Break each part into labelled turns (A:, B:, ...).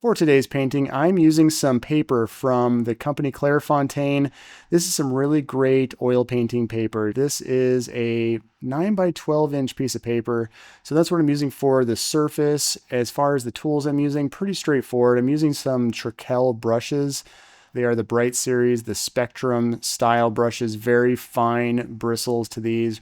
A: For today's painting, I'm using some paper from the company Clairefontaine. This is some really great oil painting paper. This is a 9 by 12 inch piece of paper. So that's what I'm using for the surface. As far as the tools I'm using, pretty straightforward. I'm using some TREKELL brushes. They are the Bright Series, the Spectrum style brushes, very fine bristles to these.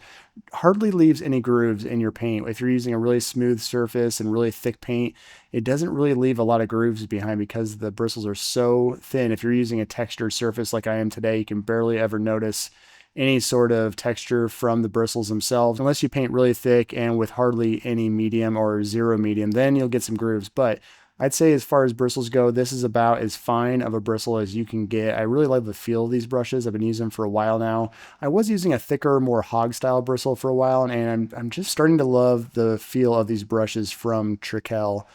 A: Hardly leaves any grooves in your paint. If you're using a really smooth surface and really thick paint, it doesn't really leave a lot of grooves behind because the bristles are so thin. If you're using a textured surface like I am today, you can barely ever notice any sort of texture from the bristles themselves. Unless you paint really thick and with hardly any medium or zero medium, then you'll get some grooves. But I'd say as far as bristles go, this is about as fine of a bristle as you can get. I really like the feel of these brushes. I've been using them for a while now. I was using a thicker, more hog style bristle for a while, and I'm just starting to love the feel of these brushes from TREKELL.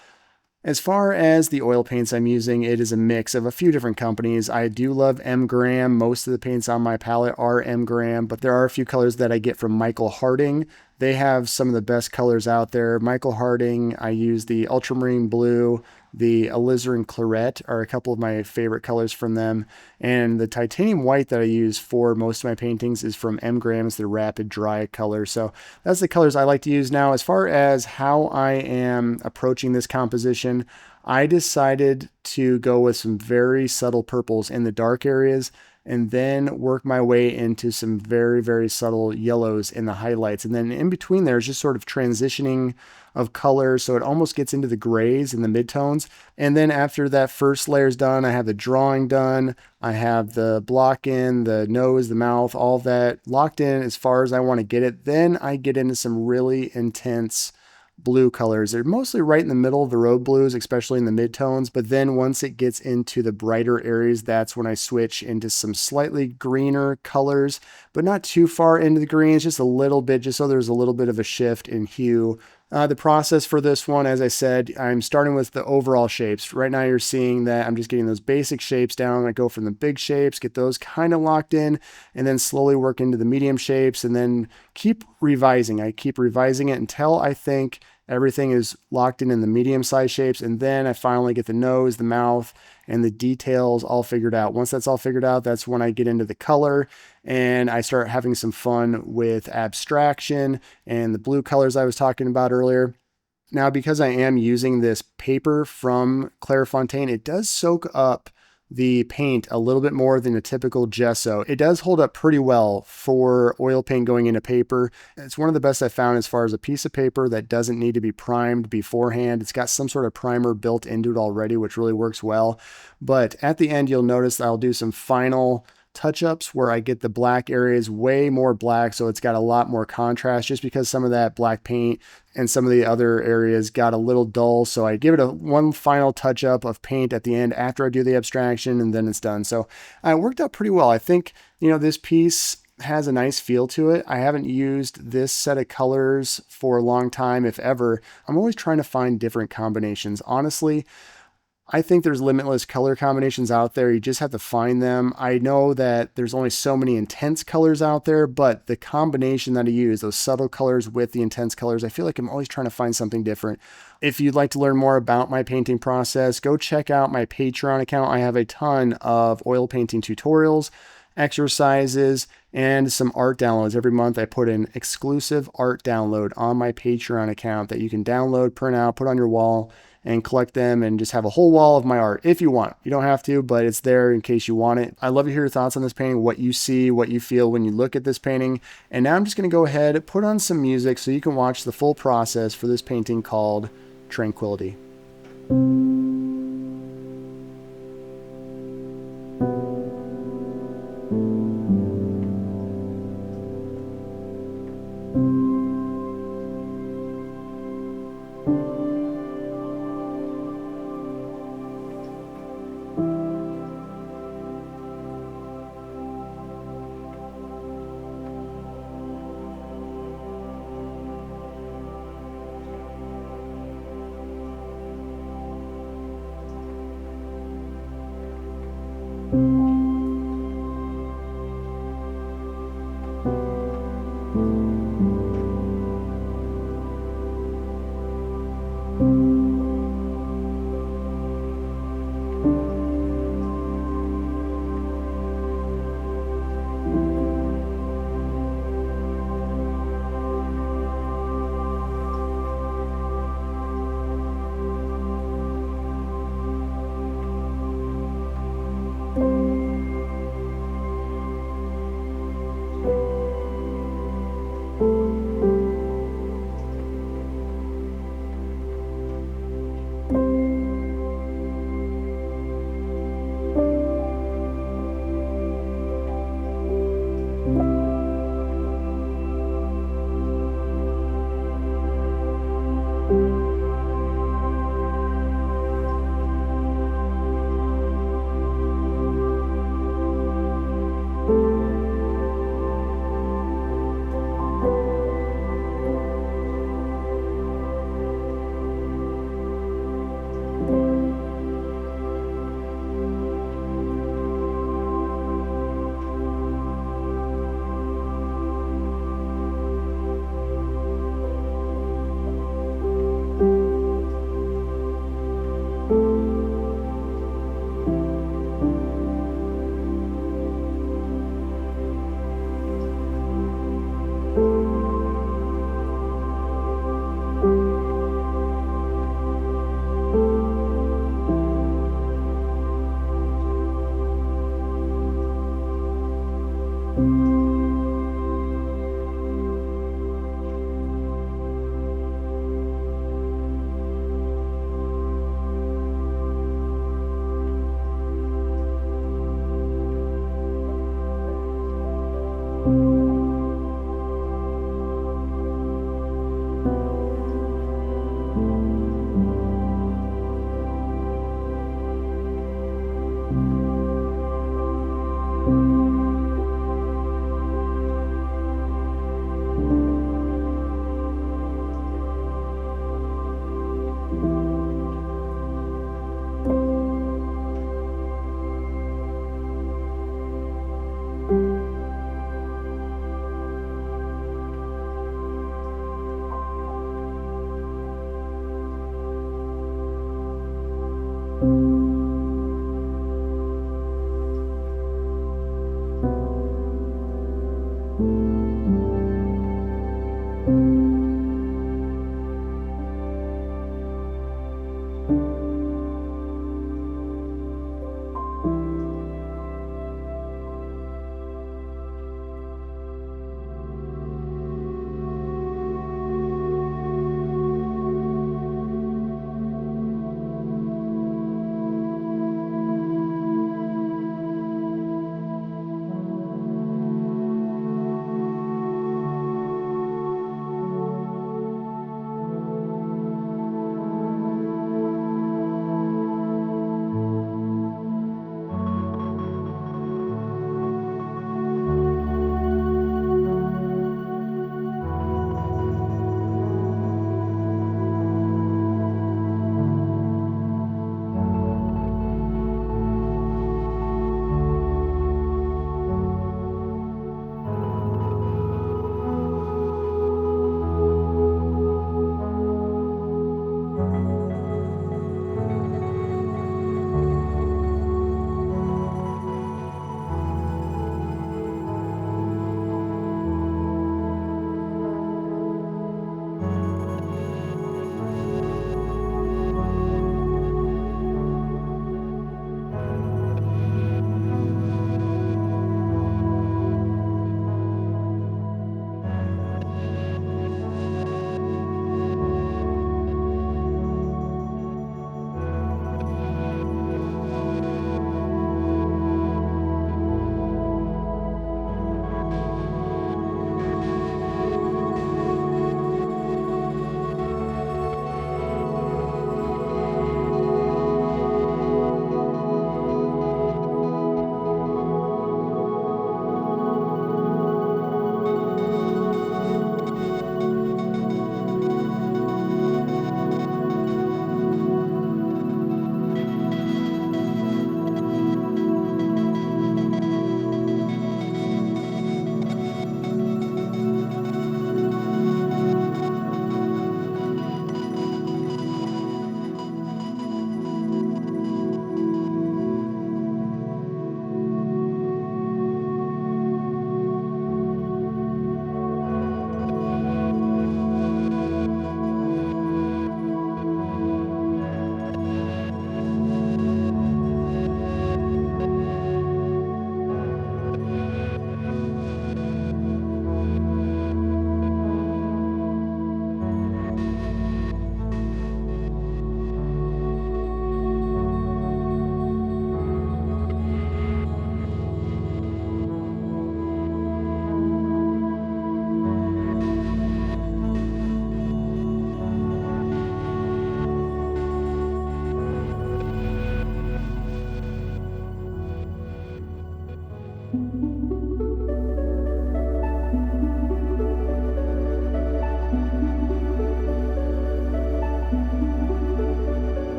A: As far as the oil paints I'm using, it is a mix of a few different companies. I do love M. Graham. Most of the paints on my palette are M. Graham, but there are a few colors that I get from Michael Harding. They have some of the best colors out there. Michael Harding, I use the ultramarine blue, the alizarin claret are a couple of my favorite colors from them. And the titanium white that I use for most of my paintings is from M. Graham's, the rapid dry color. So that's the colors I like to use now. As far as how I am approaching this composition, I decided to go with some very subtle purples in the dark areas and then work my way into some very, very subtle yellows in the highlights. And then in between there is just sort of transitioning of color. So it almost gets into the grays and the midtones. And then after that first layer is done, I have the drawing done. I have the block in, the nose, the mouth, all that locked in as far as I want to get it. Then I get into some really intense blue colors. They're mostly right in the middle of the road blues, especially in the midtones. But then once it gets into the brighter areas, that's when I switch into some slightly greener colors, but not too far into the greens, just a little bit, just so there's a little bit of a shift in hue. The process for this one, as I said, I'm starting with the overall shapes. Right now you're seeing that I'm just getting those basic shapes down. I go from the big shapes, get those kind of locked in, and then slowly work into the medium shapes, and then keep revising. I keep revising it until I think everything is locked in the medium size shapes, and then I finally get the nose, the mouth, and the details all figured out. Once that's all figured out, that's when I get into the color and I start having some fun with abstraction and the blue colors I was talking about earlier. Now, because I am using this paper from Clairefontaine, it does soak up the paint a little bit more than a typical gesso. It does hold up pretty well for oil paint going into paper. It's one of the best I've found as far as a piece of paper that doesn't need to be primed beforehand. It's got some sort of primer built into it already, which really works well. But at the end, you'll notice I'll do some final touch-ups where I get the black areas way more black, so it's got a lot more contrast just because some of that black paint and some of the other areas got a little dull. So I give it one final touch-up of paint at the end after I do the abstraction, and then it's done. So it worked out pretty well. I think, this piece has a nice feel to it. I haven't used this set of colors for a long time, if ever. I'm always trying to find different combinations. Honestly, I think there's limitless color combinations out there. You just have to find them. I know that there's only so many intense colors out there, but the combination that I use, those subtle colors with the intense colors, I feel like I'm always trying to find something different. If you'd like to learn more about my painting process, go check out my Patreon account. I have a ton of oil painting tutorials, exercises, and some art downloads. Every month I put an exclusive art download on my Patreon account that you can download, print out, put on your wall, and collect them and just have a whole wall of my art if you want. You don't have to, but it's there in case you want it. I'd love to hear your thoughts on this painting, what you see, what you feel when you look at this painting. And now I'm just going to go ahead, put on some music so you can watch the full process for this painting called Tranquility.